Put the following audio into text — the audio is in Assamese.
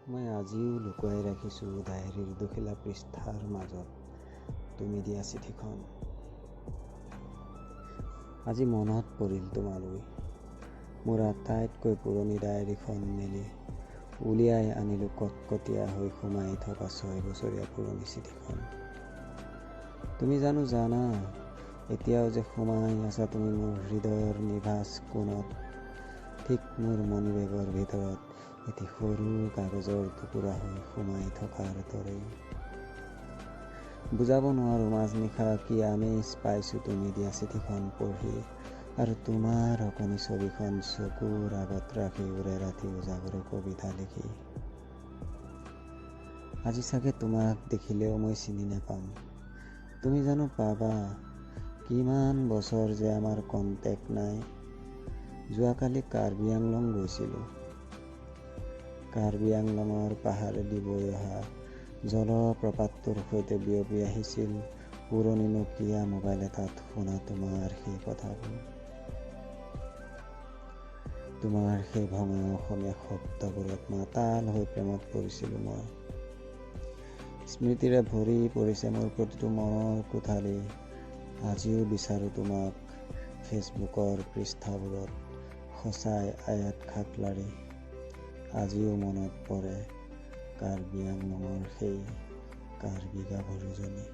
মই আজিও লুকুৱাই ৰাখিছোঁ ডায়েৰীৰ দুখিলা পৃষ্ঠাৰ মাজত তুমি দিয়া চিঠিখন। আজি মনত পৰিল তোমালৈ। মোৰ আটাইতকৈ পুৰণি ডায়েৰীখন মেলি উলিয়াই আনিলোঁ কটকটীয়া হৈ সোমাই থকা 6 বছৰীয়া পুৰণি চিঠিখন। তুমি জানা এতিয়াও যে সোমাই আছা তুমি মোৰ হৃদয়ৰ নিভাঁজ কোণত, ঠিক মোৰ মণিবেগৰ ভিতৰত এটি সৰু কাগজৰ টুকুৰা হৈ সোমাই থকাৰ দৰেই। বুজাব নোৱাৰোঁ মাজনিশা কি আমেজ পাইছোঁ তুমি দিয়া চিঠিখন পঢ়ি, আৰু তোমাৰ অকণি ছবিখন চকুৰ আগত ৰাখি উৰে ৰাতি উজাগৰে কবিতা লিখি। আজি চাগে তোমাক দেখিলেও মই চিনি নাপাম। তুমি জানো পাবা কিমান বছৰ যে আমাৰ কণ্টেক্ট নাই। যোৱাকালি কাৰ্বি আংলং গৈছিলোঁ। কাৰ্বি আংলঙৰ পাহাৰেদি বৈ অহা জলপ্ৰপাতটোৰ সৈতে বিয়পি আহিছিল পুৰণি নকিয়া মোবাইল এটাত শুনা তোমাৰ সেই কথাবোৰ। তোমাৰ সেই ভঙা অসমীয়া শব্দবোৰত মাতাল হৈ প্ৰেমত পৰিছিলোঁ মই। স্মৃতিৰে ভৰি পৰিছে মোৰ প্ৰতিটো মনৰ কোঠালি। আজিও বিচাৰোঁ তোমাক ফেচবুকৰ পৃষ্ঠাবোৰত সঁচাই আয়াত খাকলাৰি। আজিও মনত পৰে কাৰ্বি আংলঙৰ সেই কাৰ্বি গাভৰুজনী।